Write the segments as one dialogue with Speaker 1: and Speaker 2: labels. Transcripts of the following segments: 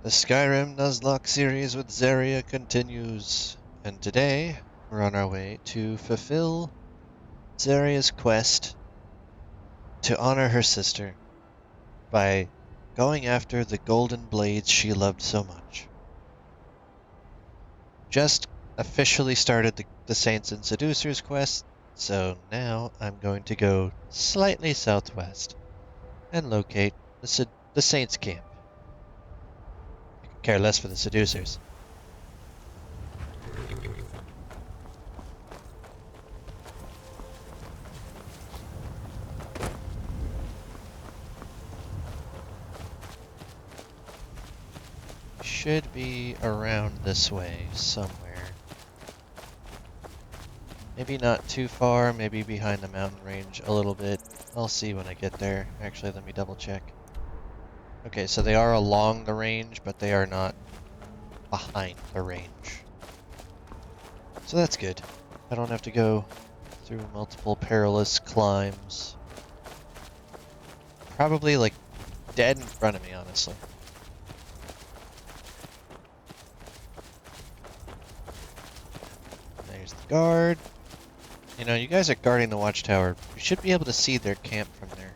Speaker 1: The Skyrim Nuzlocke series with Zeria continues, and today we're on our way to fulfill Zeria's quest to honor her sister by going after the golden blades she loved so much. Just officially started the Saints and Seducers quest, so now I'm going to go slightly southwest and locate the Saints camp. I could care less for the Seducers. Should be around this way somewhere. Maybe not too far, maybe behind the mountain range a little bit. I'll see when I get there. Actually, let me double check. Okay, so they are along the range, but they are not behind the range. So that's good. I don't have to go through multiple perilous climbs. Probably like dead in front of me, honestly. There's the guard. You know, you guys are guarding the watchtower. You should be able to see their camp from there.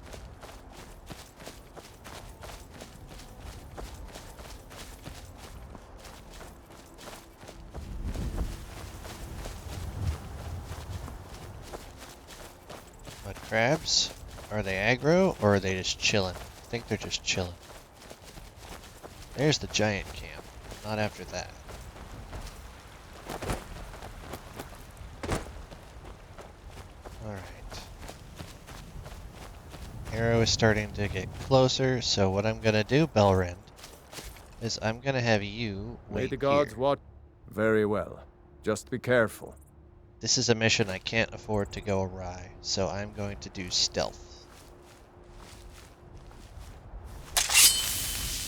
Speaker 1: Mud crabs? Are they aggro or are they just chilling? I think they're just chilling. There's the giant camp. Not after that. Alright. Arrow is starting to get closer, so what I'm gonna do, Belrend, is I'm gonna have you wait
Speaker 2: May the gods
Speaker 1: here.
Speaker 2: watch. Very well. Just be careful.
Speaker 1: This is a mission I can't afford to go awry, so I'm going to do stealth.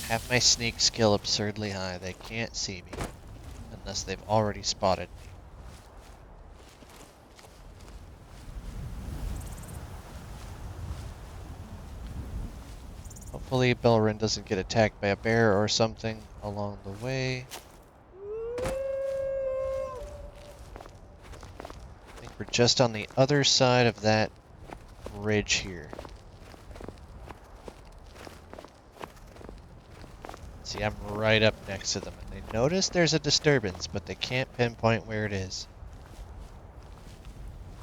Speaker 1: Have my sneak skill absurdly high. They can't see me unless they've already spotted me. Hopefully Belryn doesn't get attacked by a bear or something along the way. I think we're just on the other side of that ridge here. See, I'm right up next to them, and they notice there's a disturbance, but they can't pinpoint where it is.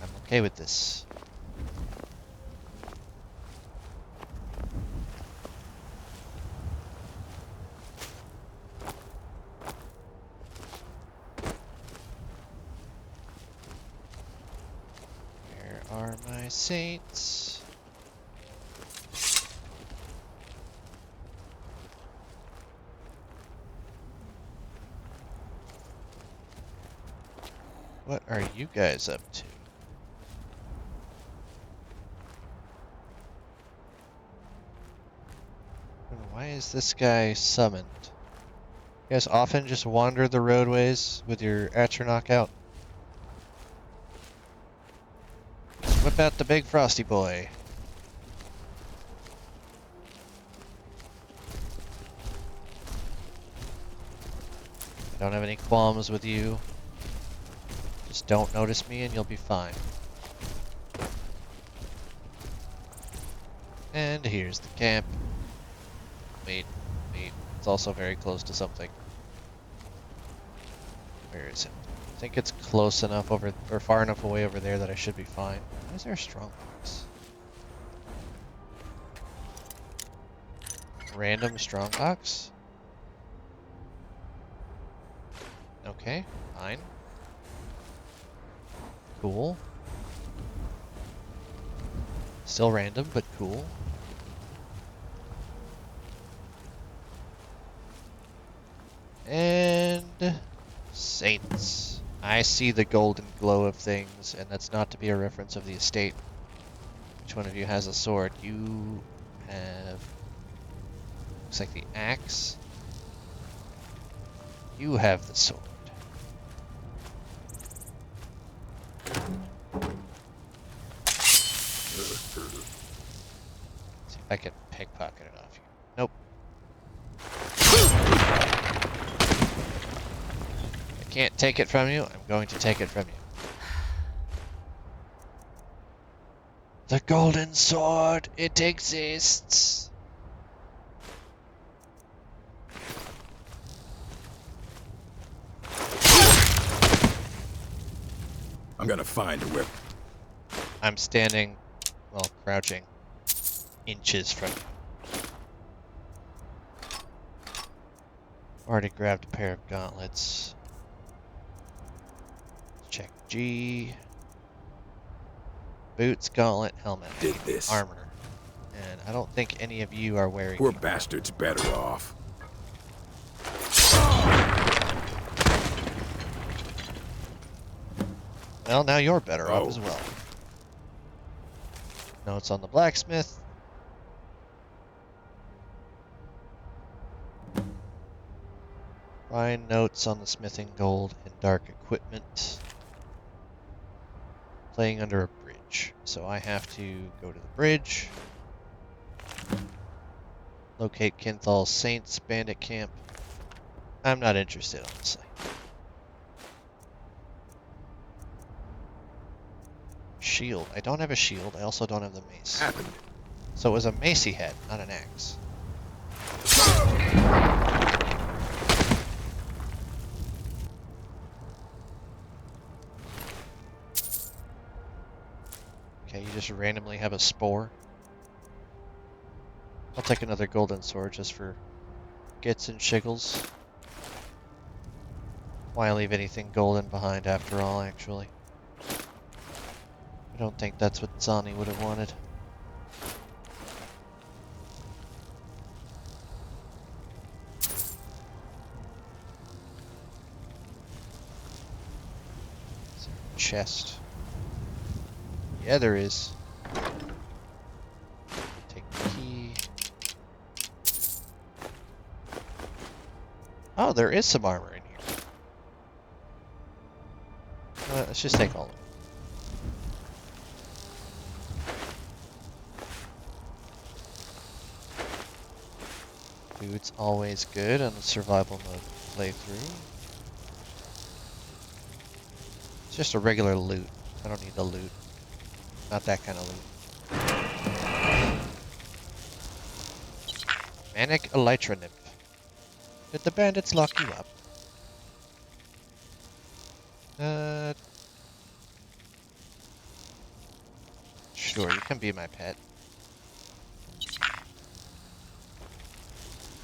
Speaker 1: I'm okay with this. Where are my saints? What are you guys up to? And why is this guy summoned? You guys often just wander the roadways with your Atronach out? Whip out the big frosty boy. I don't have any qualms with you. Just don't notice me and you'll be fine. And here's the camp. Wait. It's also very close to something. Where is it? I think it's close enough over, or far enough away over there that I should be fine. Why is there a strong box? Random strong box? Okay, fine. Cool. Still random, but cool. And Saints. I see the golden glow of things, and that's not to be a reference of the estate. Which one of you has a sword? You have... Looks like the axe. You have the sword. See if I can pickpocket it off you. Nope. can't take it from you, I'm going to take it from you. The golden sword, it exists.
Speaker 2: I'm gonna find a whip.
Speaker 1: I'm standing, well, crouching inches from you. Already grabbed a pair of gauntlets. Check G. Boots, gauntlet, helmet,
Speaker 2: Dig this.
Speaker 1: armor. And I don't think any of you are wearing
Speaker 2: Poor
Speaker 1: any.
Speaker 2: bastard's better off.
Speaker 1: Well, now you're better off
Speaker 2: Oh.
Speaker 1: as well. Notes on the blacksmith. Find notes on the smithing gold and dark equipment. Playing under a bridge. So I have to go to the bridge. Locate Kinthal's Saints bandit camp. I'm not interested, honestly. Shield. I don't have a shield. I also don't have the mace.
Speaker 2: Happened.
Speaker 1: So it was a mace he had, not an axe. Okay, you just randomly have a spore. I'll take another golden sword just for gits and shiggles. Why leave anything golden behind after all, actually? I don't think that's what Zani would have wanted. Is there a chest? Yeah, there is. Take the key. Oh, there is some armor in here. Let's just take all of it. Food's always good on the survival mode playthrough. It's just a regular loot. I don't need the loot. Not that kind of loot. Manic Elytra Nymph. Did the bandits lock you up? Sure, you can be my pet.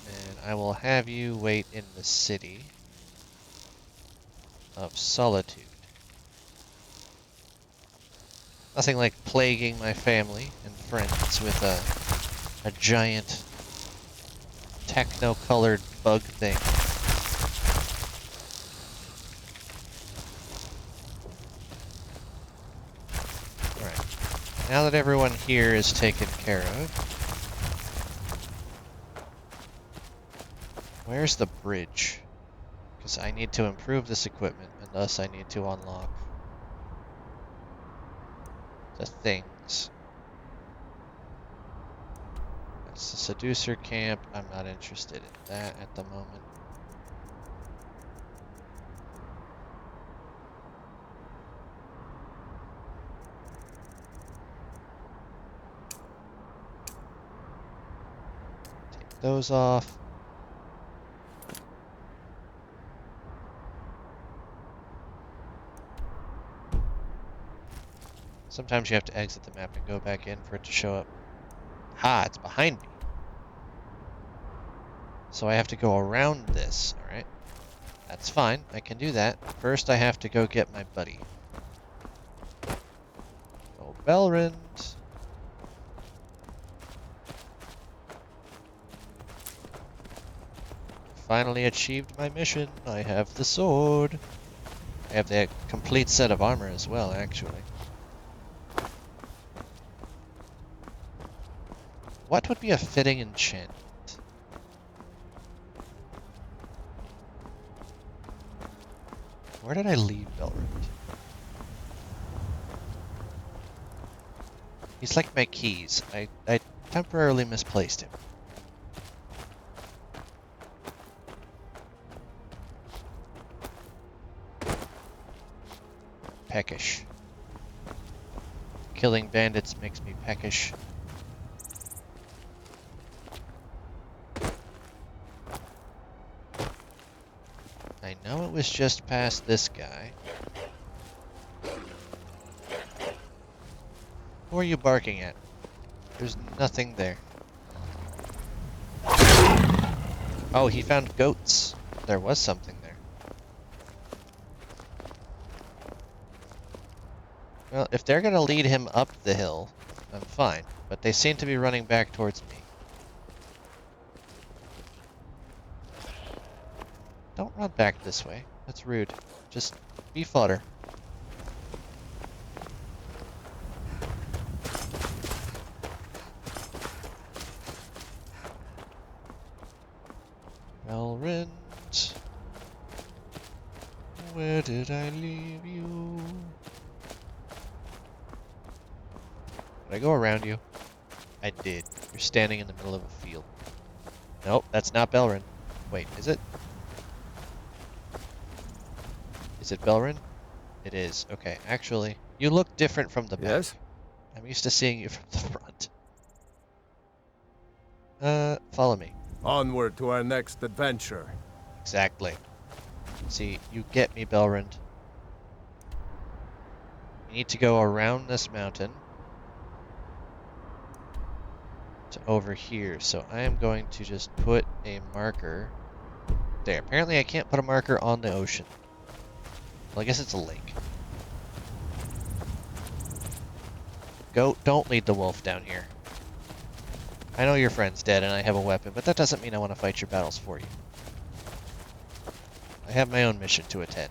Speaker 1: And I will have you wait in the city of Solitude. Nothing like plaguing my family and friends with a giant techno-colored bug thing. Alright. Now that everyone here is taken care of, where's the bridge? Because I need to improve this equipment, and thus I need to unlock the things. That's the seducer camp. I'm not interested in that at the moment. Take those off. Sometimes you have to exit the map and go back in for it to show up. Ha, it's behind me. So I have to go around this, alright? That's fine, I can do that. First I have to go get my buddy. Oh, Belrand. Finally achieved my mission. I have the sword. I have the complete set of armor as well, actually. What would be a fitting enchantment? Where did I leave Belrand? He's like my keys. I temporarily misplaced him. peckish. Killing bandits makes me peckish. I know it was just past this guy. Who are you barking at? There's nothing there. Oh, he found goats. There was something there. Well, if they're gonna lead him up the hill, I'm fine. But they seem to be running back towards me. Don't run back this way. That's rude. Just be fodder. Elrond, where did I leave you? Did I go around you? I did. You're standing in the middle of a field. Nope, that's not Belrin. Wait, is it? Is it Belrin? It is. Okay, actually, you look different from the back.
Speaker 3: Yes?
Speaker 1: I'm used to seeing you from the front. Follow me.
Speaker 3: Onward to our next adventure.
Speaker 1: Exactly. See, you get me, Belrind. You need to go around this mountain to over here. So I am going to just put a marker there. Apparently I can't put a marker on the ocean. Well, I guess it's a lake. Don't lead the wolf down here. I know your friend's dead and I have a weapon, but that doesn't mean I want to fight your battles for you. I have my own mission to attend.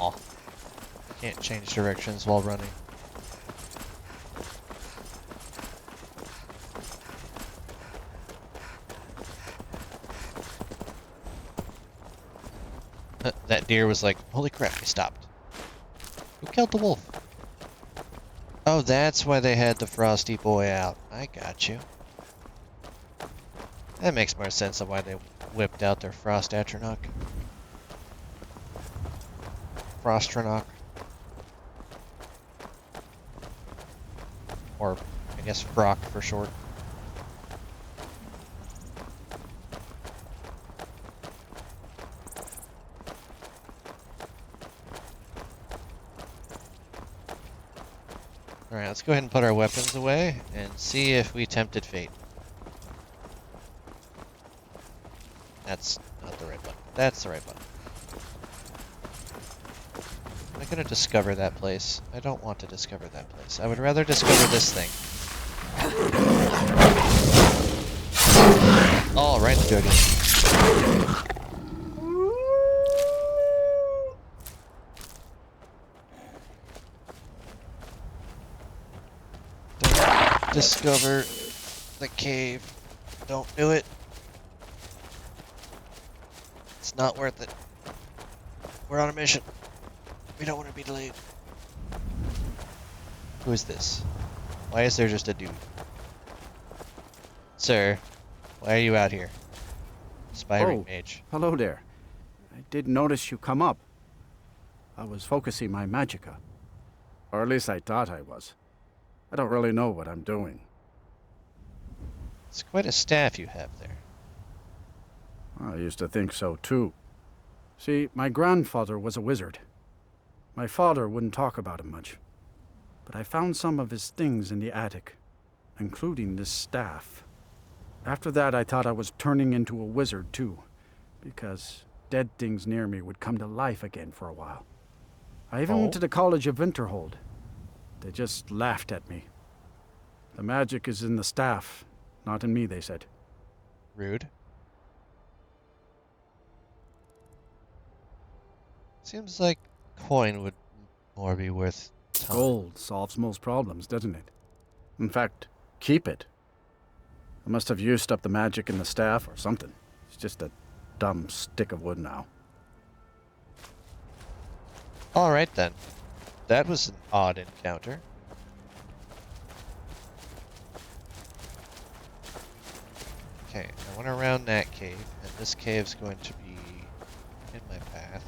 Speaker 1: Aw. Can't change directions while running. That deer was like, holy crap, I stopped. Who killed the wolf? Oh, that's why they had the frosty boy out. I got you. That makes more sense of why they whipped out their frost atronach. Frostronach. Or, I guess, Frock for short. Alright, let's go ahead and put our weapons away and see if we tempted fate. That's not the right button. That's the right button. Am I gonna discover that place? I don't want to discover that place. I would rather discover this thing. Oh, right in the jugular. Discover the cave. Don't do it. It's not worth it. We're on a mission. We don't want to be delayed. Who is this? Why is there just a dude? Sir, why are you out here? Aspiring mage.
Speaker 4: Hello there. I did notice you come up. I was focusing my magicka. Or at least I thought I was. I don't really know what I'm doing.
Speaker 1: It's quite a staff you have there.
Speaker 4: I used to think so too. See, my grandfather was a wizard. My father wouldn't talk about him much. But I found some of his things in the attic, including this staff. After that, I thought I was turning into a wizard too, because dead things near me would come to life again for a while. I even went to the College of Winterhold. They just laughed at me. The magic is in the staff, not in me, they said.
Speaker 1: Rude. Seems like coin would more be worth time.
Speaker 4: Gold solves most problems, doesn't it? In fact, keep it. I must have used up the magic in the staff or something. It's just a dumb stick of wood now.
Speaker 1: Alright then. That was an odd encounter. Okay, I went around that cave, and this cave's going to be in my path.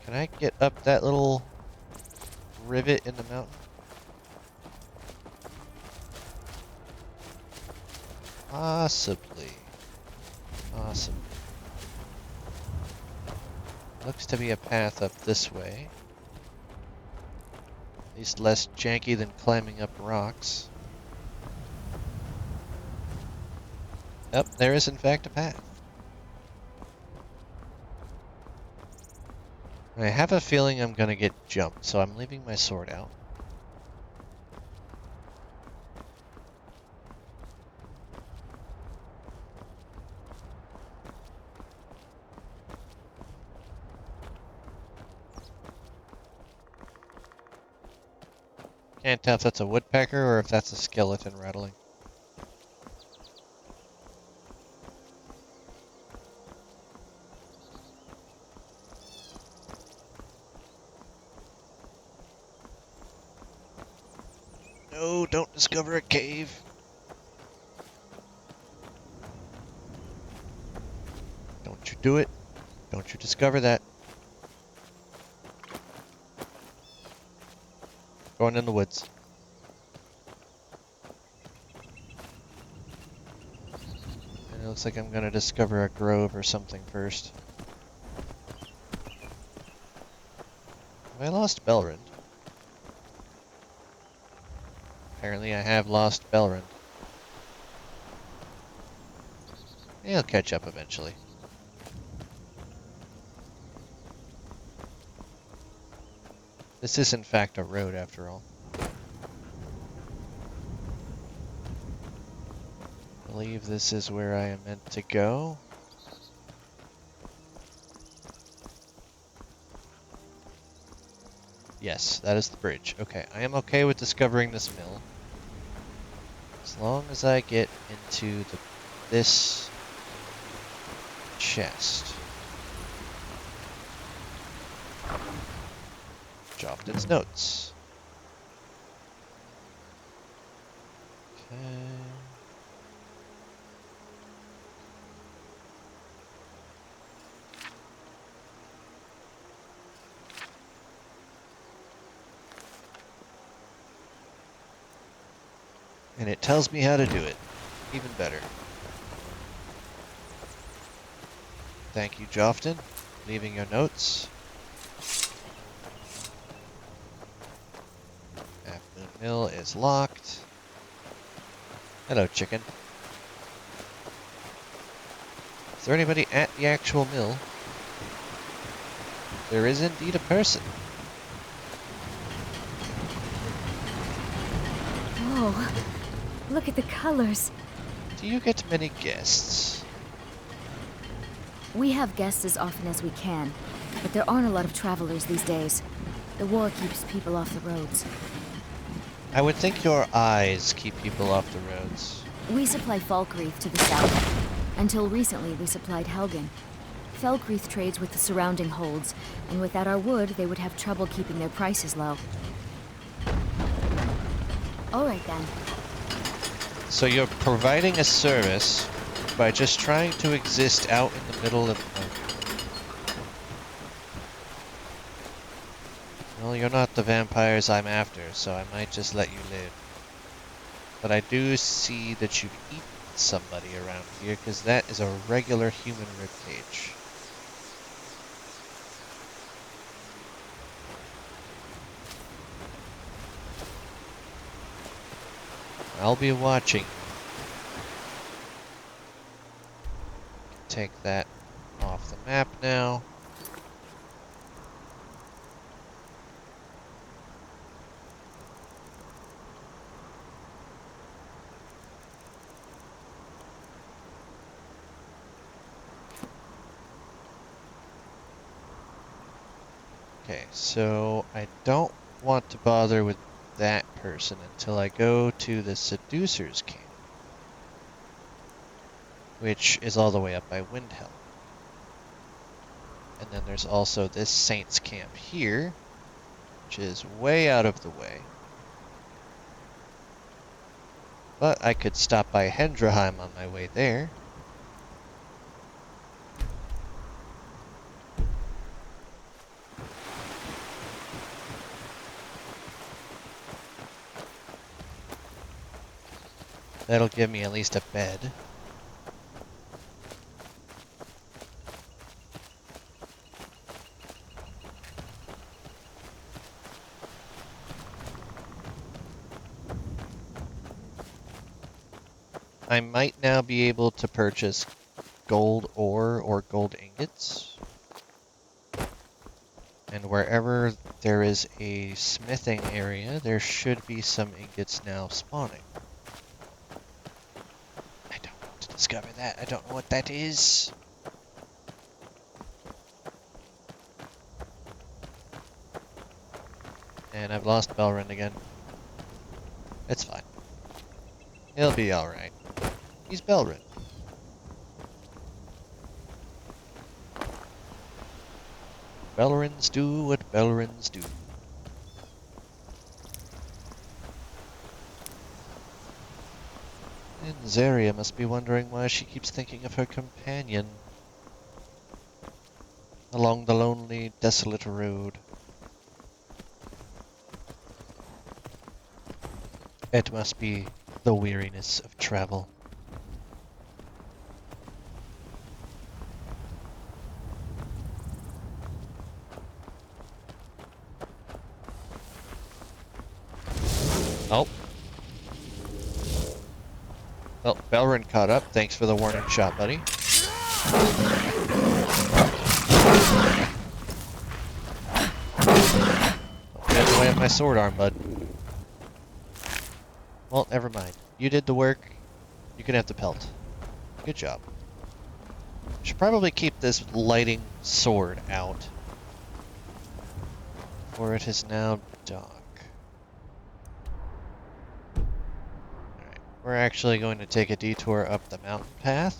Speaker 1: Can I get up that little rivet in the mountain? Possibly. Possibly. Looks to be a path up this way. At least less janky than climbing up rocks. Yep, there is in fact a path. I have a feeling I'm gonna get jumped, so I'm leaving my sword out. Can't tell if that's a woodpecker or if that's a skeleton rattling. No, don't discover a cave. Don't you do it. Don't you discover that. Going in the woods. And it looks like I'm gonna discover a grove or something first. Have I lost Belrund? Apparently I have lost Belrund. He'll catch up eventually. This is in fact a road after all. I believe this is where I am meant to go. Yes, that is the bridge. Okay, I am okay with discovering this mill. As long as I get into this chest. Joftin's notes. Okay. And it tells me how to do it. Even better. Thank you, Joftin. Leaving your notes. Half Moon Mill is locked. Hello, chicken. Is there anybody at the actual mill? There is indeed a person.
Speaker 5: Oh, look at the colors.
Speaker 1: Do you get many guests?
Speaker 5: We have guests as often as we can, but there aren't a lot of travelers these days. The war keeps people off the roads.
Speaker 1: I would think your eyes keep people off the roads.
Speaker 5: We supply Falkreath to the south. Until recently, we supplied Helgen. Falkreath trades with the surrounding holds, and without our wood, they would have trouble keeping their prices low. All right, then.
Speaker 1: So you're providing a service by just trying to exist out in the middle of... Well, you're not the vampires I'm after, so I might just let you live. But I do see that you've eaten somebody around here, because that is a regular human ribcage. I'll be watching. Take that off the map now. Okay, so I don't want to bother with that person until I go to the Seducer's camp, which is all the way up by Windhelm. And then there's also this Saints camp here, which is way out of the way. But I could stop by Hendraheim on my way there. That'll give me at least a bed. I might now be able to purchase gold ore or gold ingots. And wherever there is a smithing area, there should be some ingots now spawning. I don't want to discover that. I don't know what that is. And I've lost Belryn again. It's fine. He'll be alright. He's Belryn. Belryns do what Belryns do. And Zeria must be wondering why she keeps thinking of her companion along the lonely, desolate road. It must be the weariness of travel. Oh. Well, Belryn caught up. Thanks for the warning shot, buddy. Get away with my sword arm, bud. Well, never mind. You did the work. You can have the pelt. Good job. Should probably keep this lighting sword out, for it is now dark. Alright, we're actually going to take a detour up the mountain path,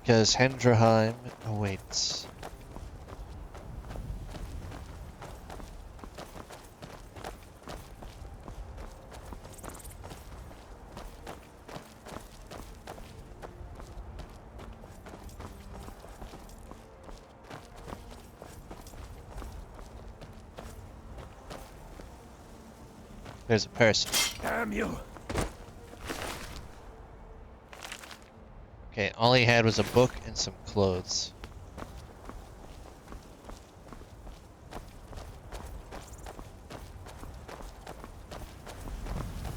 Speaker 1: because Hendraheim awaits. There's a person.
Speaker 3: Damn you!
Speaker 1: Okay, all he had was a book and some clothes.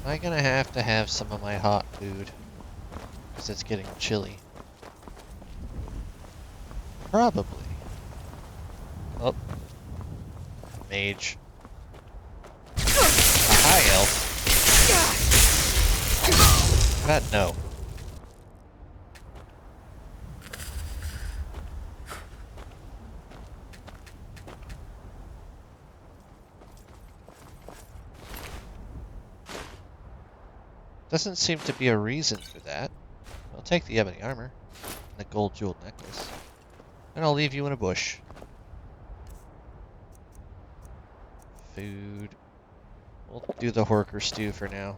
Speaker 1: Am I gonna have to have some of my hot food? Because it's getting chilly. Probably. Oh. Mage. Hi, elf. God, no. Doesn't seem to be a reason for that. I'll take the ebony armor and the gold jeweled necklace. And I'll leave you in a bush. Food. We'll do the Horker stew for now.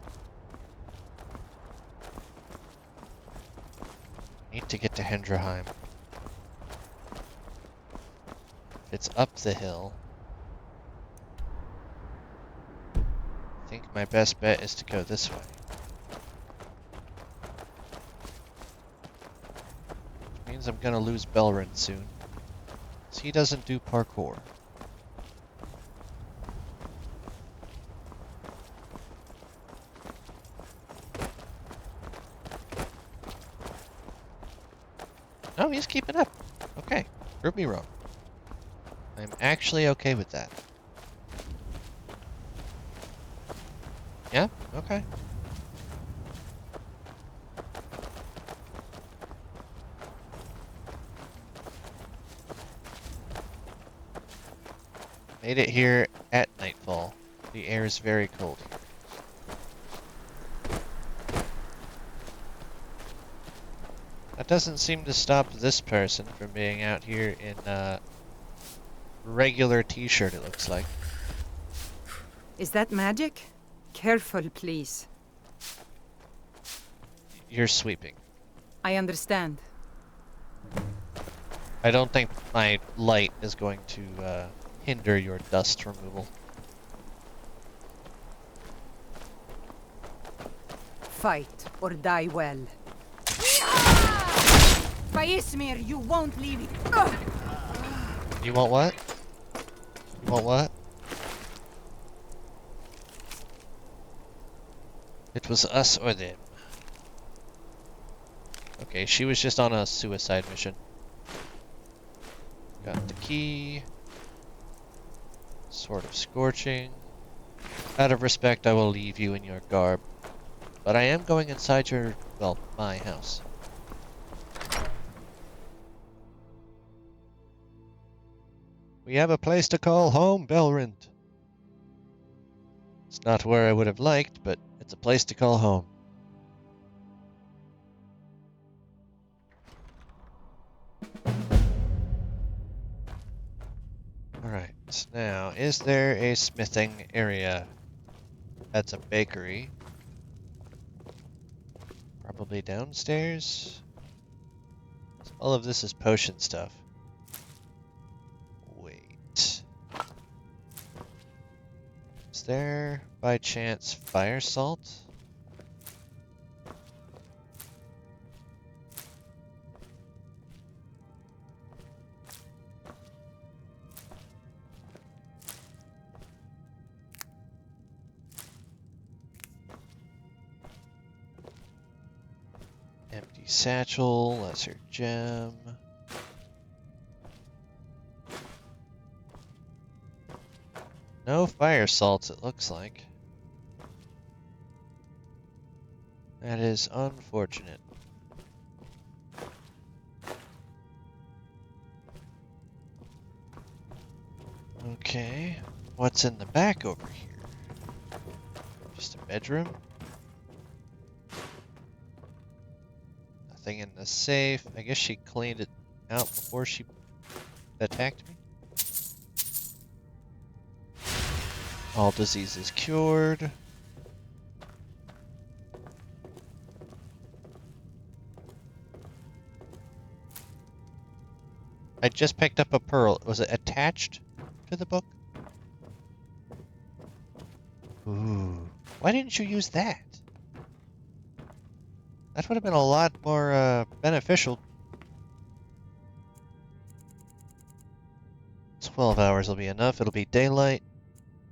Speaker 1: Need to get to Hendraheim. It's up the hill. I think my best bet is to go this way. Which means I'm gonna lose Belryn soon. So he doesn't do parkour. No, he's keeping up. Okay, prove me wrong. I'm actually okay with that. Yeah? Okay. Made it here at nightfall. The air is very cold here. That doesn't seem to stop this person from being out here in a regular t-shirt, it looks like.
Speaker 6: Is that magic? Careful, please.
Speaker 1: You're sweeping.
Speaker 6: I understand.
Speaker 1: I don't think my light is going to hinder your dust removal.
Speaker 6: Fight or die well. Faismir, you won't leave it.
Speaker 1: You want what? You want what? It was us or them. Okay, she was just on a suicide mission. Got the key. Sword of Scorching. Out of respect, I will leave you in your garb. But I am going inside your, well, my house. We have a place to call home, Belrind. It's not where I would have liked, but it's a place to call home. Alright, now, is there a smithing area? That's a bakery. Probably downstairs? All of this is potion stuff. Wait. Is there, by chance, fire salt? Empty satchel, lesser gem. No fire salts, it looks like. That is unfortunate. Okay, what's in the back over here? Just a bedroom? Nothing in the safe. I guess she cleaned it out before she attacked me. All diseases cured. I just picked up a pearl. Was it attached to the book? Ooh. Why didn't you use that? That would have been a lot more beneficial. 12 hours will be enough. It'll be daylight.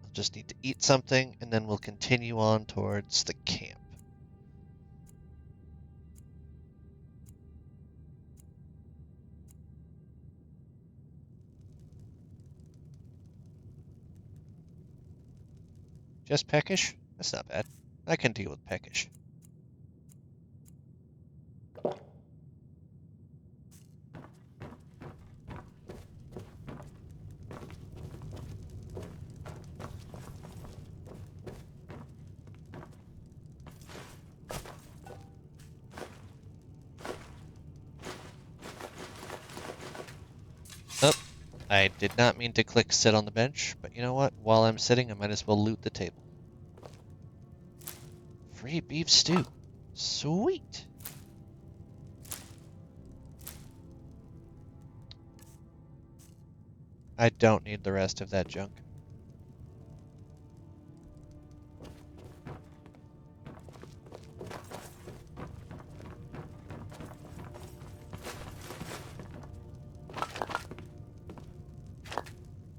Speaker 1: I'll just need to eat something, and then we'll continue on towards the camp. Just peckish? That's not bad. I can deal with peckish. Oh, I did not mean to click sit on the bench, but you know what? While I'm sitting, I might as well loot the table. Free beef stew. Sweet. I don't need the rest of that junk.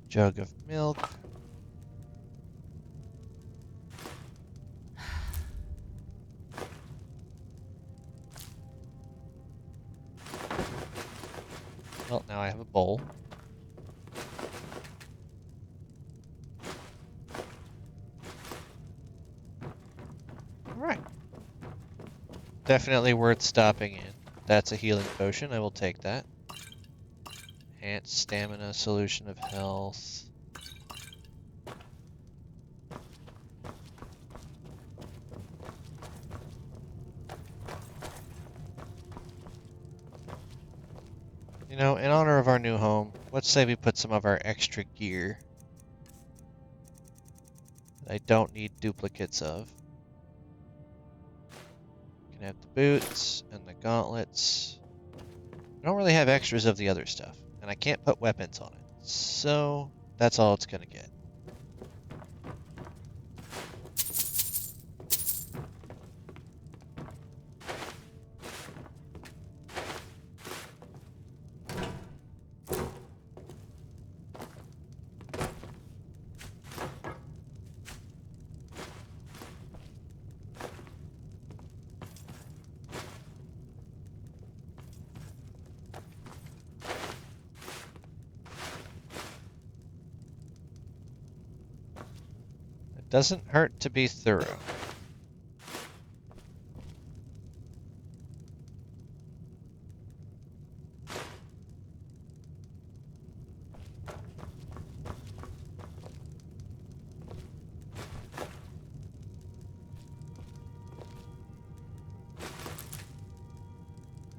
Speaker 1: Jug of milk. Well, now I have a bowl. Alright. Definitely worth stopping in. That's a healing potion. I will take that. Enhanced stamina, solution of health. You know, in honor of our new home, let's say we put some of our extra gear that I don't need duplicates of. You can have the boots and the gauntlets. I don't really have extras of the other stuff, and I can't put weapons on it. So, that's all it's gonna get. Doesn't hurt to be thorough.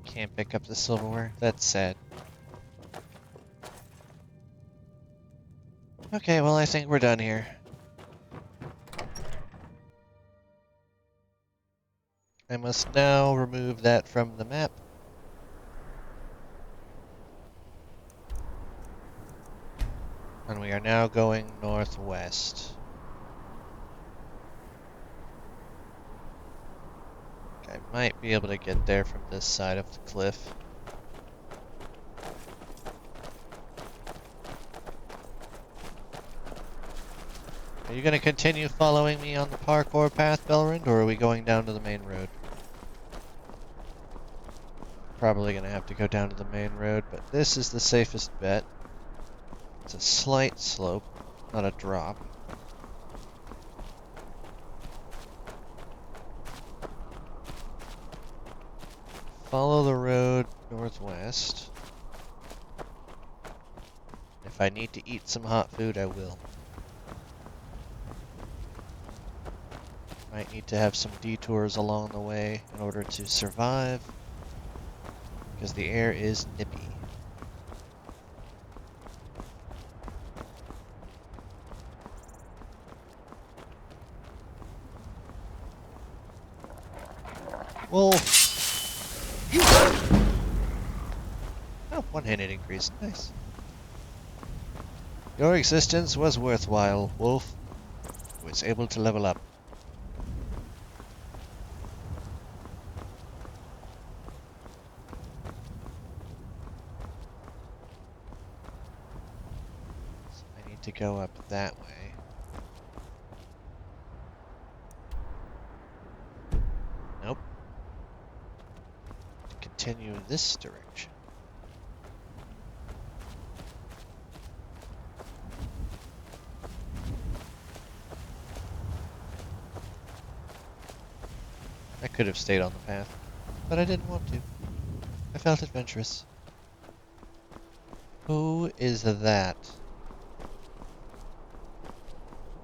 Speaker 1: Can't pick up the silverware. That's sad. Okay, well, I think we're done here. I must now remove that from the map. And we are now going northwest. I might be able to get there from this side of the cliff. Are you going to continue following me on the parkour path, Belrind, or are we going down to the main road? Probably going to have to go down to the main road, but this is the safest bet. It's a slight slope, not a drop. Follow the road northwest. If I need to eat some hot food, I will. Might need to have some detours along the way in order to survive, because the air is nippy. Wolf! Oh, one hit increase. Nice. Your existence was worthwhile, Wolf. I was able to level up. So I need to go up that way. Nope. Continue in this direction. I could have stayed on the path, but I didn't want to. I felt adventurous. Who is that?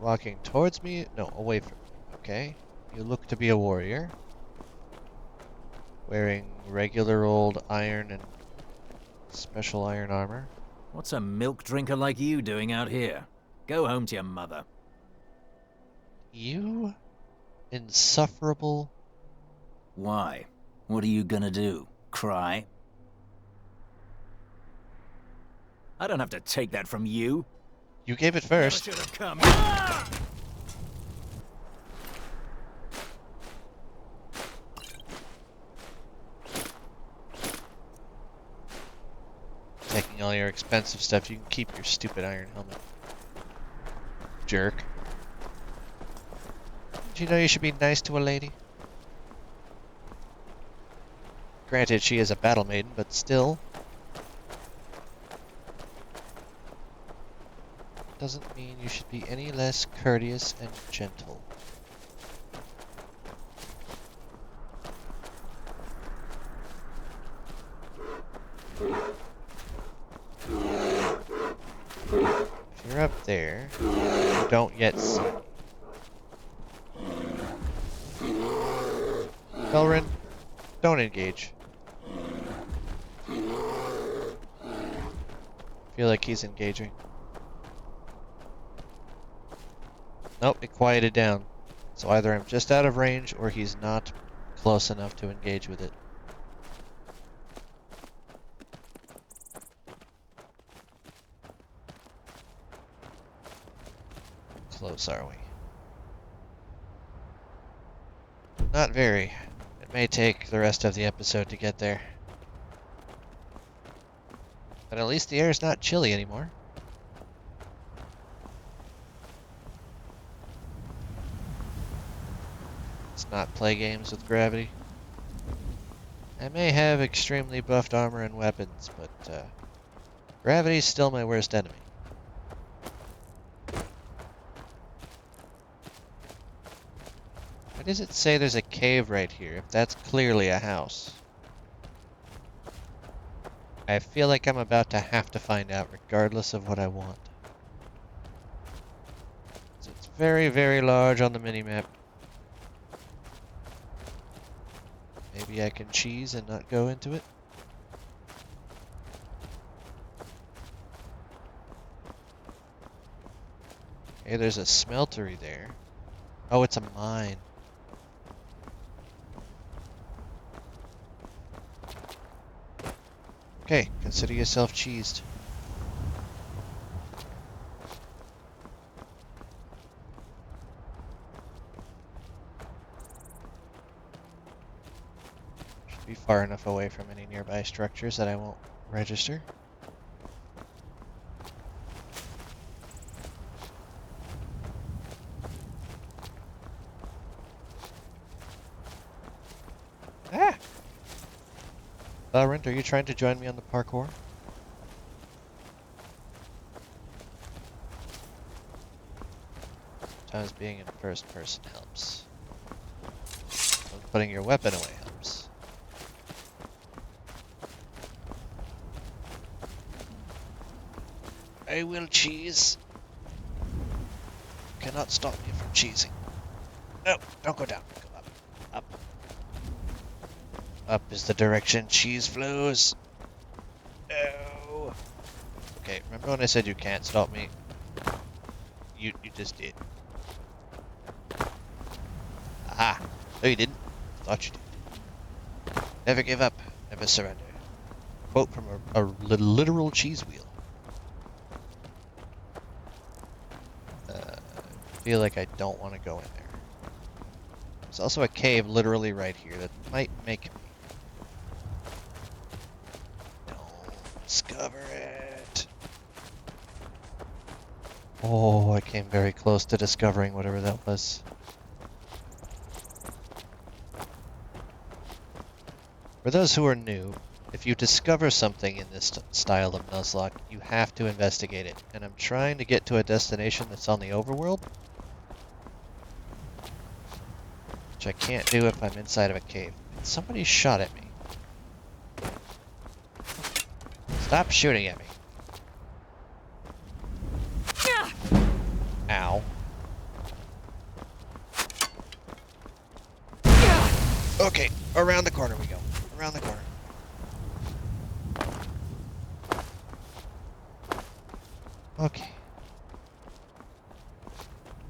Speaker 1: Walking towards me? No, away from me. Okay. You look to be a warrior. Wearing regular old iron and special iron armor.
Speaker 7: What's a milk drinker like you doing out here? Go home to your mother.
Speaker 1: You insufferable.
Speaker 7: Why? What are you gonna do? Cry? I don't have to take that from you.
Speaker 1: You gave it
Speaker 7: Never
Speaker 1: first.
Speaker 7: should have come.
Speaker 1: Taking all your expensive stuff, you can keep your stupid iron helmet. Jerk. Did you know you should be nice to a lady? Granted, she is a battle maiden, but still. Doesn't mean you should be any less courteous and gentle. If you're up there, you don't yet see me. Belrin, don't engage. Feel like he's engaging. Nope, it quieted down. So either I'm just out of range or he's not close enough to engage with it. Close are we? Not very. It may take the rest of the episode to get there. But at least the air is not chilly anymore. Let's not play games with gravity. I may have extremely buffed armor and weapons, but gravity's still my worst enemy. Why does it say there's a cave right here, if that's clearly a house? I feel like I'm about to have to find out regardless of what I want. It's very, very large on the minimap. Maybe I can cheese and not go into it? Okay, there's a smeltery there. Oh, it's a mine. Okay, consider yourself cheesed. Should be far enough away from any nearby structures that I won't register. Ah! Valorant, are you trying to join me on the parkour? Sometimes being in first person helps. Putting your weapon away helps. I will cheese. You cannot stop me from cheesing. No, don't go down. Go up. Up. Up is the direction cheese flows. No. Okay, remember when I said you can't stop me? You just did. Aha. No, you didn't. Thought you did. Never give up. Never surrender. Quote from a literal cheese wheel. I feel like I don't want to go in there. There's also a cave literally right here that might make me. Don't discover it. Oh, I came very close to discovering whatever that was. For those who are new, if you discover something in this style of Nuzlocke, you have to investigate it. And I'm trying to get to a destination that's on the overworld, which I can't do if I'm inside of a cave. Somebody shot at me. Stop shooting at me. Ow. Okay, around the corner we go. Around the corner. Okay.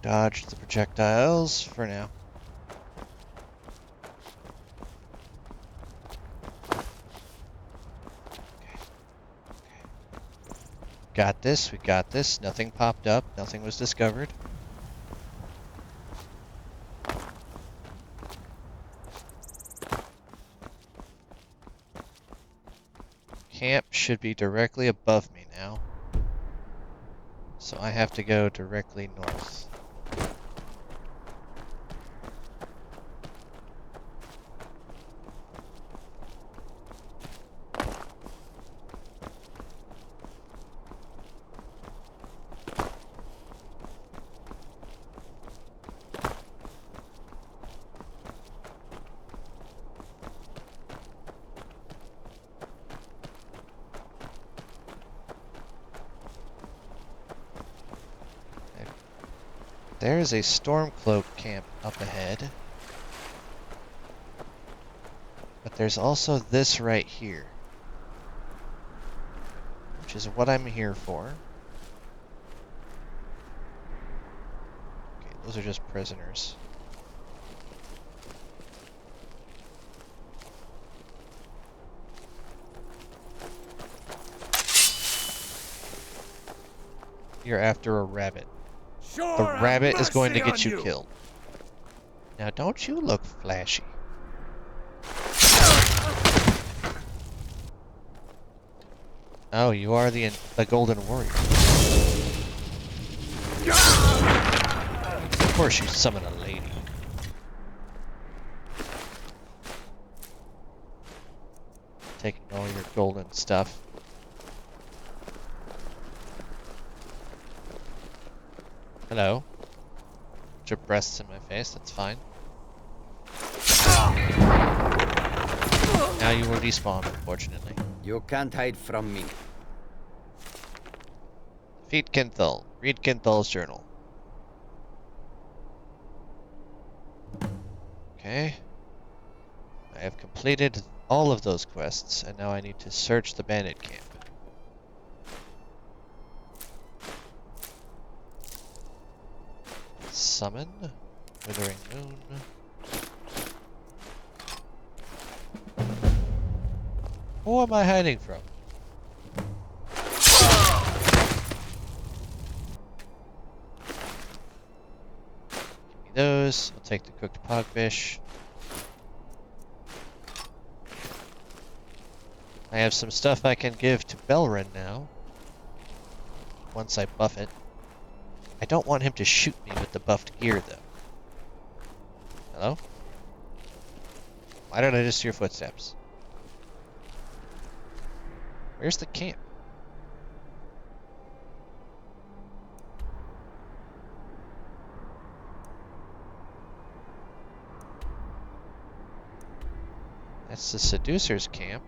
Speaker 1: Dodge the projectiles for now. Got this, we got this. Nothing popped up, nothing was discovered. Camp should be directly above me now. So I have to go directly north. There's a Stormcloak camp up ahead. But there's also this right here. which is what I'm here for. Okay, those are just prisoners. You're after a rabbit.
Speaker 3: Sure,
Speaker 1: The
Speaker 3: have
Speaker 1: rabbit is going to
Speaker 3: mercy
Speaker 1: get
Speaker 3: on
Speaker 1: you killed. Now, don't you look flashy. Oh, you are the Golden Warrior. Of course you summon a lady. Taking all your golden stuff. Hello. Put your breasts in my face, that's fine. Now you will despawn, unfortunately.
Speaker 8: You can't hide from me.
Speaker 1: Defeat Kinthal. Read Kinthal's journal. Okay. I have completed all of those quests, and now I need to search the bandit camp. Summon. Withering Moon. Who am I hiding from? Give me those. I'll take the cooked pogfish. I have some stuff I can give to Belrin now. Once I buff it. I don't want him to shoot me with the buffed gear, though. Hello? Why did I just hear footsteps? Where's the camp? That's the Seducer's camp.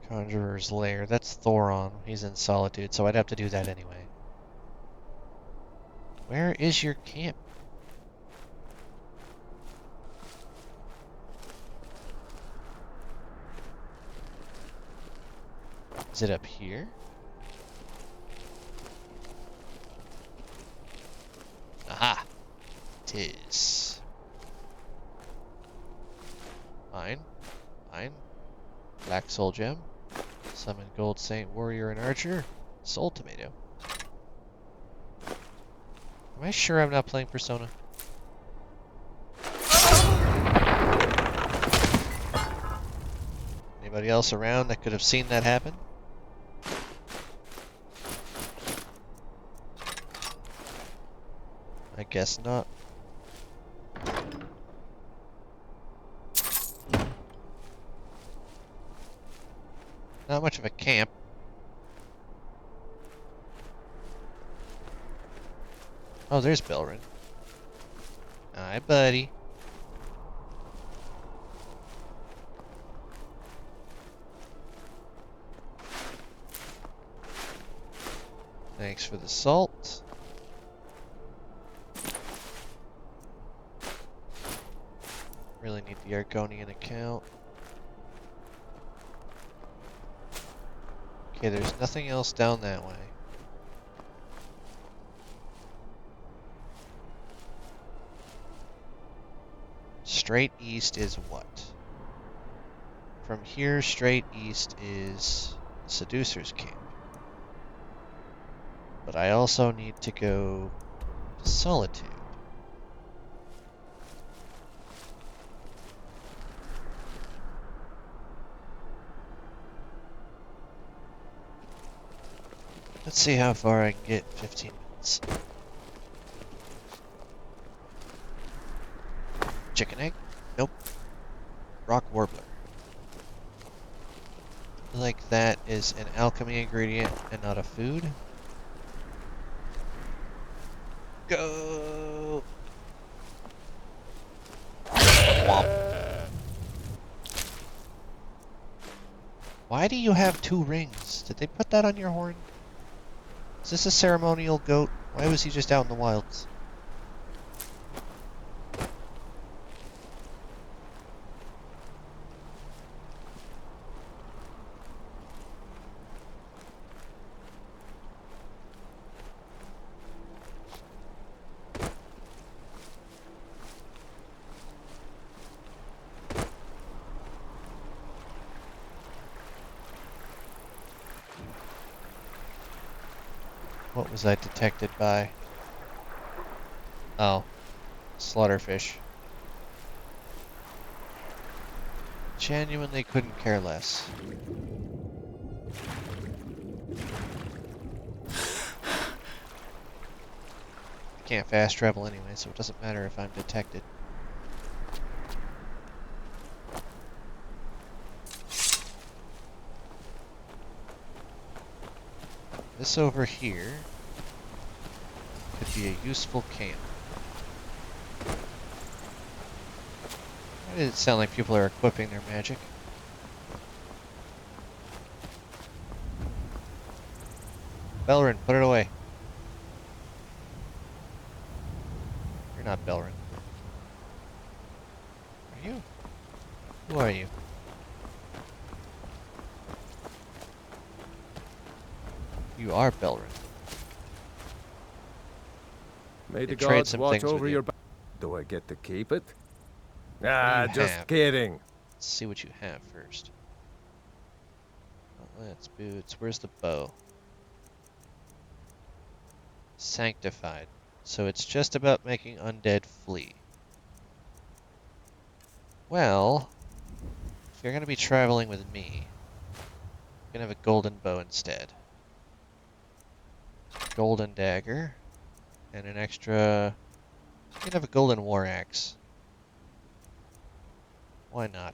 Speaker 1: Conjurer's Lair. That's Thoron. He's in Solitude, so I'd have to do that anyway. Where is your camp? Is it up here? Aha! It is. Mine. Mine. Black Soul Gem. Summon Gold Saint Warrior and Archer. Soul Tomato. Am I sure I'm not playing Persona? Anybody else around that could have seen that happen? I guess not. Not much of a camp. Oh, there's Belrin. Hi, buddy. Thanks for the salt. Really need the Argonian account. Okay, there's nothing else down that way. Straight east is what? From here, straight east is Seducer's camp. But I also need to go to Solitude. Let's see how far I can get in 15 minutes. Chicken egg? Nope. Rock warbler. I feel like that is an alchemy ingredient and not a food. Go! Womp. Why do you have 2 rings? Did they put that on your horn? Is this a ceremonial goat? Why was he just out in the wilds? What was I detected by? Oh, slaughterfish. Genuinely couldn't care less. I can't fast travel anyway, so it doesn't matter if I'm detected. This over here could be a useful camp. Why did it sound like people are equipping their magic? Belrin, put it away. You're not Belrin. Are you? Who are you? You are Belrin.
Speaker 3: May the
Speaker 1: Can trade
Speaker 3: gods
Speaker 1: some
Speaker 3: watch
Speaker 1: things with
Speaker 3: over
Speaker 1: you.
Speaker 3: your back. Do I get to keep it?
Speaker 1: do
Speaker 3: Ah,
Speaker 1: you
Speaker 3: just
Speaker 1: have?
Speaker 3: kidding.
Speaker 1: Let's see what you have first. Oh, that's boots. Where's the bow? Sanctified. So it's just about making undead flee. Well, if you're going to be traveling with me, you can have a golden bow instead. Golden dagger. And an extra... You can have a golden war axe. Why not?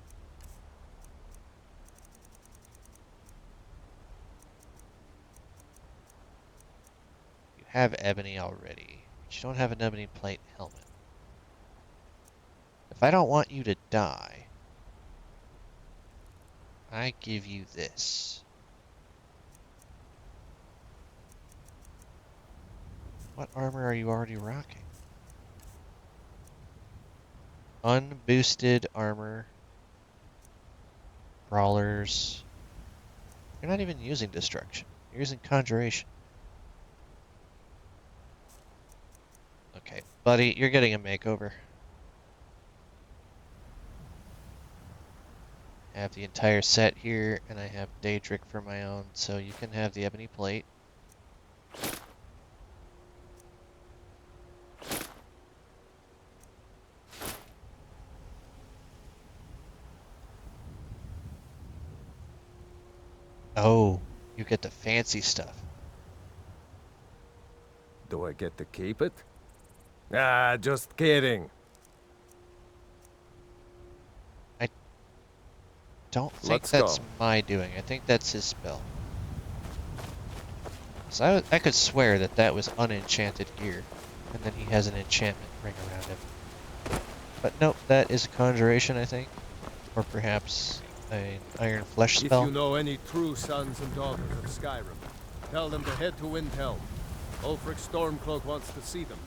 Speaker 1: You have ebony already, but you don't have an ebony plate helmet. If I don't want you to die, I give you this. What armor are you already rocking? Unboosted armor. Brawlers. You're not even using destruction. You're using conjuration. Okay, buddy, you're getting a makeover. I have the entire set here, and I have Daedric for my own, so you can have the ebony plate. Oh, you get the fancy stuff.
Speaker 3: Do I get to keep it? Ah, just kidding.
Speaker 1: Don't think
Speaker 3: Let's
Speaker 1: that's
Speaker 3: go.
Speaker 1: my doing. I think that's his spell. So I could swear that that was unenchanted gear, and then he has an enchantment ring around him. But nope, that is a conjuration, I think. Or perhaps an iron flesh spell.
Speaker 3: If you know any true sons and daughters of Skyrim, tell them to head to Windhelm. Ulfric Stormcloak wants to see them.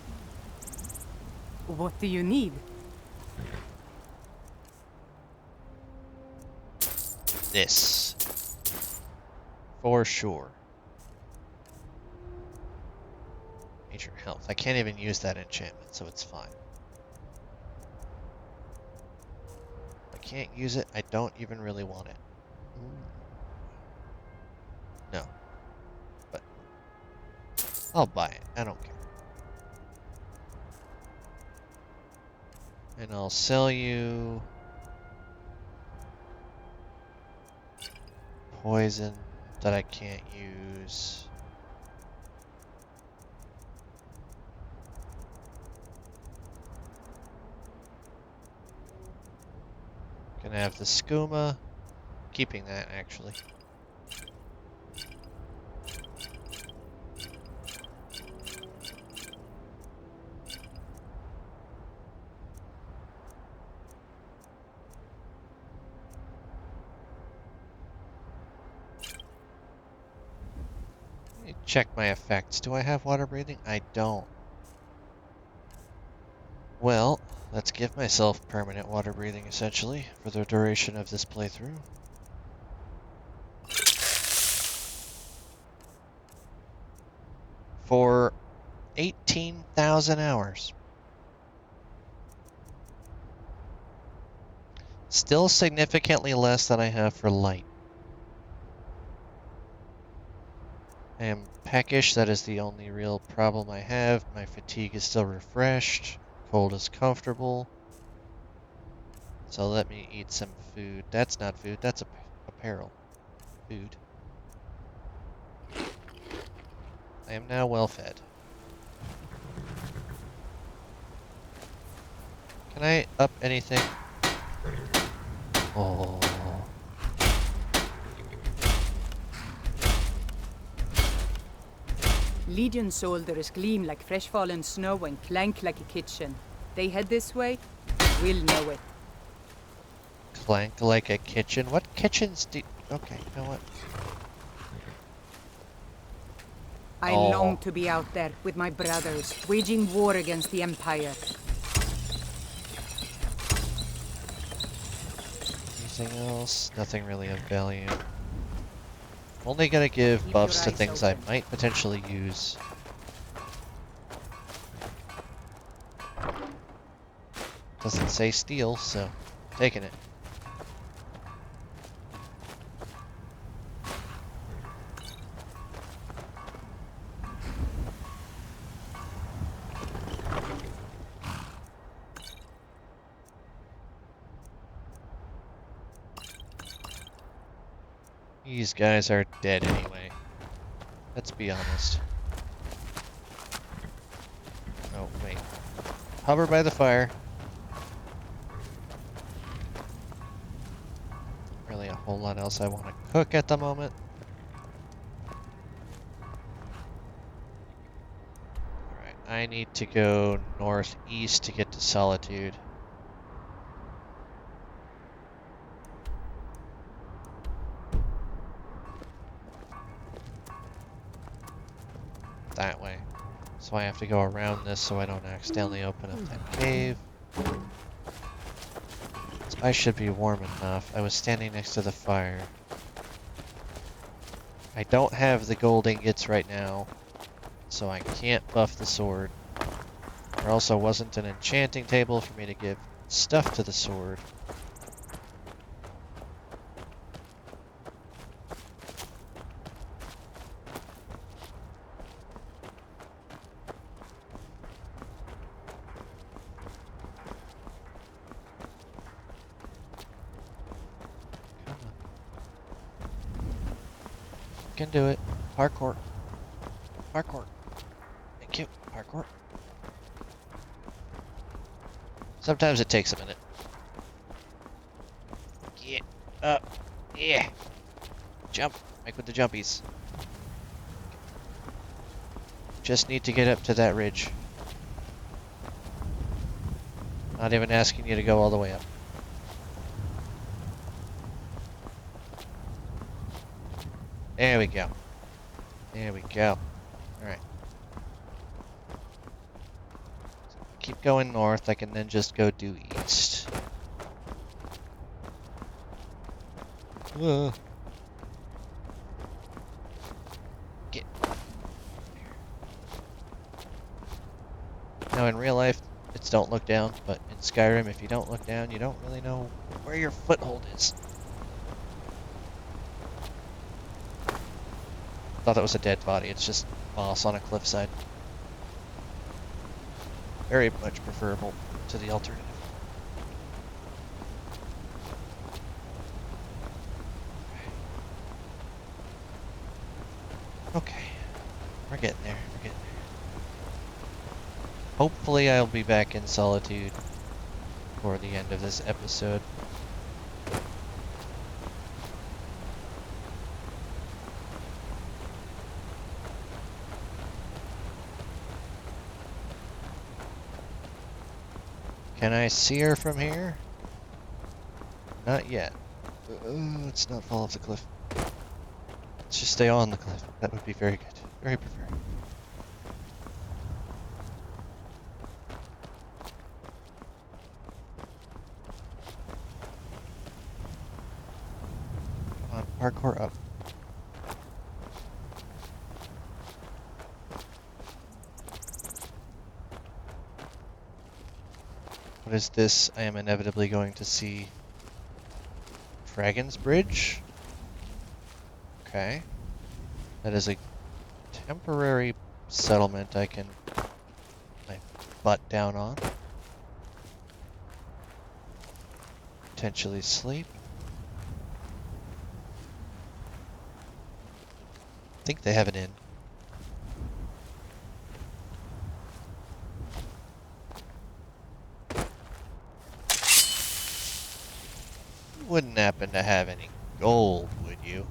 Speaker 6: What do you need?
Speaker 1: This. For sure. Major health. I can't even use that enchantment, so it's fine. I can't use it. I don't even really want it. No. But I'll buy it. I don't care. And I'll sell you poison that I can't use. Gonna have the skooma. Keeping that, actually. Let me check my effects. Do I have water breathing? I don't. Well, let's give myself permanent water breathing, essentially, for the duration of this playthrough. For 18,000 hours. Still significantly less than I have for light. I am peckish, that is the only real problem I have. My fatigue is still refreshed. Cold is comfortable. So let me eat some food. That's not food, that's apparel. Food. I am now well fed. Can I up anything? Oh.
Speaker 6: Legion soldiers gleam like fresh fallen snow and clank like a kitchen. They head this way, we'll know it.
Speaker 1: Clank like a kitchen? What kitchens do... Okay, you know what?
Speaker 6: I long to be out there with my brothers, waging war against the Empire.
Speaker 1: Anything else? Nothing really of value. Only gonna give
Speaker 6: Keep
Speaker 1: buffs
Speaker 6: your
Speaker 1: to
Speaker 6: eyes
Speaker 1: things I
Speaker 6: open.
Speaker 1: might potentially use. Doesn't say steal, so taking it. These guys are dead anyway. Let's be honest. Oh, wait. Hover by the fire. Really a whole lot else I want to cook at the moment. Alright, I need to go northeast to get to Solitude. That way. So I have to go around this so I don't accidentally open up that cave. So I should be warm enough. I was standing next to the fire. I don't have the gold ingots right now, so I can't buff the sword. There also wasn't an enchanting table for me to give stuff to the sword. Can do it. Parkour. Parkour. Thank you. Parkour. Sometimes it takes a minute. Get up. Yeah. Jump. Make with the jumpies. Just need to get up to that ridge. Not even asking you to go all the way up. There we go. There we go. Alright. Keep going north, I can then just go due east. Get. Now in real life, it's don't look down, but in Skyrim, if you don't look down, you don't really know where your foothold is. Thought that was a dead body, it's just moss on a cliffside. Very much preferable to the alternative. Okay, we're getting there, we're getting there. Hopefully I'll be back in Solitude for the end of this episode. Can I see her from here? Not yet. Let's not fall off the cliff. Let's just stay on the cliff. That would be very good. Very preferred. Come on, parkour up. What is this? I am inevitably going to see Dragon's Bridge? Okay. That is a temporary settlement I can my butt down on. Potentially sleep. I think they have an inn. You wouldn't happen to have any gold, would you?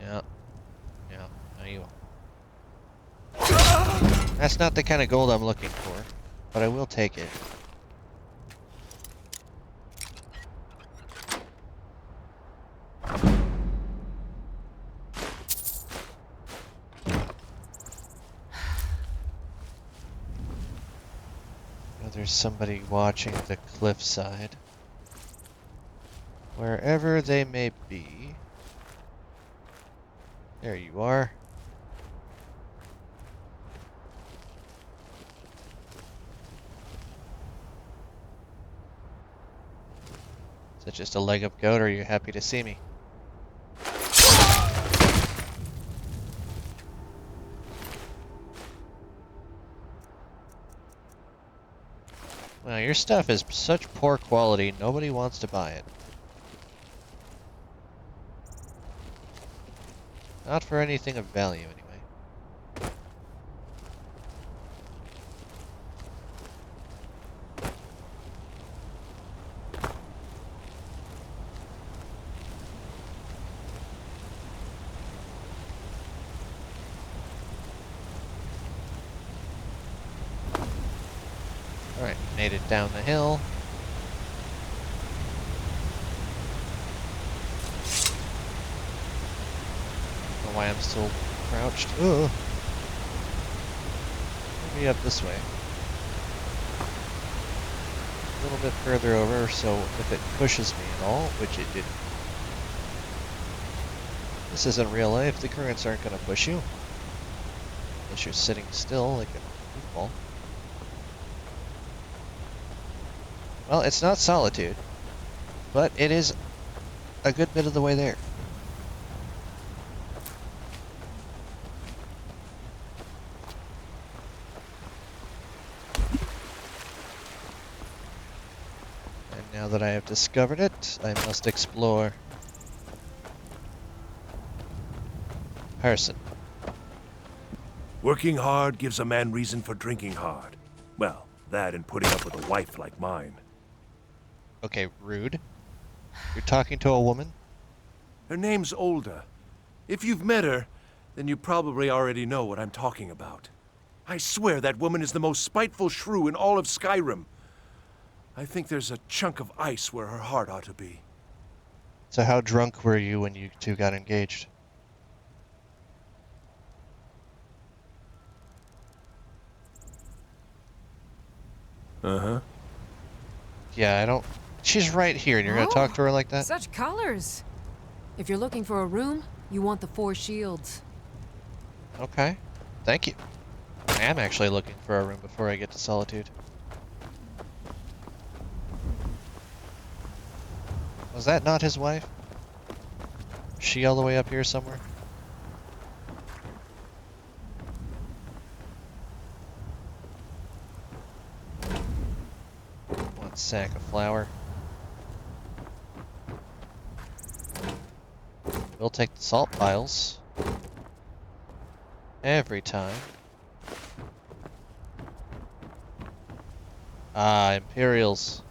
Speaker 1: Yeah. Yeah, no you won't. That's not the kind of gold I'm looking for, but I will take it. Oh, there's somebody watching the cliffside. Wherever they may be. There you are. Is that just a leg up goat, or are you happy to see me? Well, your stuff is such poor quality, nobody wants to buy it. Not for anything of value, anyway. Alright, made it down the hill. Don't know why I'm still crouched. Ugh. Maybe up this way. A little bit further over, so if it pushes me at all, which it didn't. This isn't real life. The currents aren't going to push you. Unless you're sitting still like a goofball. Well, it's not Solitude, but it is a good bit of the way there. And now that I have discovered it, I must explore. Person.
Speaker 9: Working hard gives a man reason for drinking hard. Well, that and putting up with a wife like mine.
Speaker 1: Okay, rude. You're talking to a woman?
Speaker 9: Her name's Olda. If you've met her, then you probably already know what I'm talking about. I swear that woman is the most spiteful shrew in all of Skyrim. I think there's a chunk of ice where her heart ought to be.
Speaker 1: So how drunk were you when you two got engaged?
Speaker 9: Uh-huh.
Speaker 1: Yeah, I don't... She's right here, and you're gonna talk to her like that?
Speaker 10: Such colors! If you're looking for a room, you want the 4 shields.
Speaker 1: Okay. Thank you. I am actually looking for a room before I get to Solitude. Was that not his wife? Is she all the way up here somewhere? One sack of flour. We'll take the salt piles. Every time. Ah, Imperials.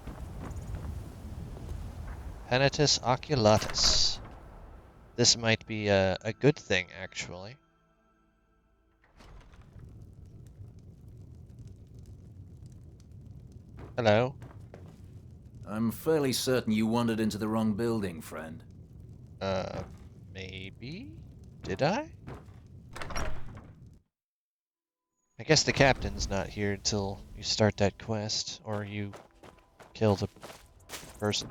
Speaker 1: Penitus oculatus. This might be a good thing, actually. Hello.
Speaker 7: I'm fairly certain you wandered into the wrong building, friend.
Speaker 1: Maybe? Did I? I guess the captain's not here until you start that quest, or you kill the person.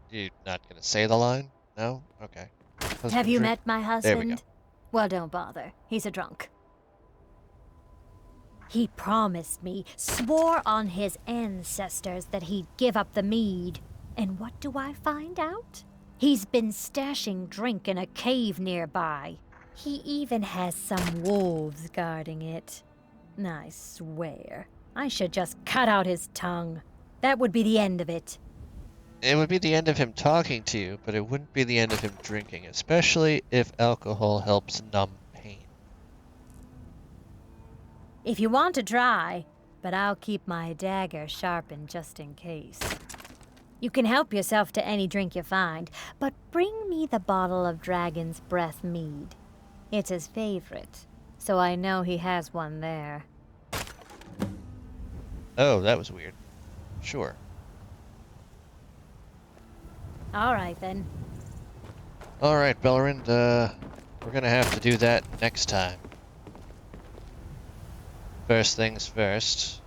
Speaker 1: You're not gonna say the line? No? Okay.
Speaker 5: Have you met my
Speaker 1: There we go.
Speaker 5: husband? Well, don't bother. He's a drunk.
Speaker 11: He promised me, swore on his ancestors that he'd give up the mead. And what do I find out? He's been stashing drink in a cave nearby. He even has some wolves guarding it. I swear, I should just cut out his tongue. That would be the end of it.
Speaker 1: It would be the end of him talking to you, but it wouldn't be the end of him drinking, especially if alcohol helps numb pain.
Speaker 11: If you want to try, but I'll keep my dagger sharpened just in case. You can help yourself to any drink you find, but bring me the bottle of Dragon's Breath mead. It's his favorite, so I know he has one there.
Speaker 1: Oh, that was weird. Sure.
Speaker 11: All right, then.
Speaker 1: All right, Belrand, we're gonna have to do that next time. First things first.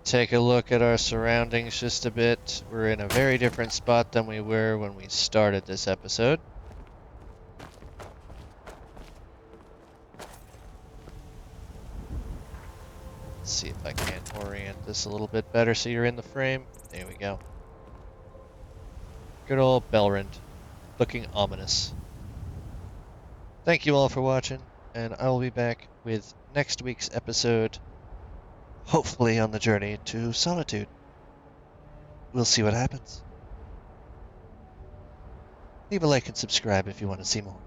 Speaker 1: Take a look at our surroundings just a bit. We're in a very different spot than we were when we started this episode. Let's see if I can orient this a little bit better so you're in the frame. There we go. Good old Belrand, looking ominous. Thank you all for watching, and I will be back with next week's episode, hopefully on the journey to Solitude. We'll see what happens. Leave a like and subscribe if you want to see more.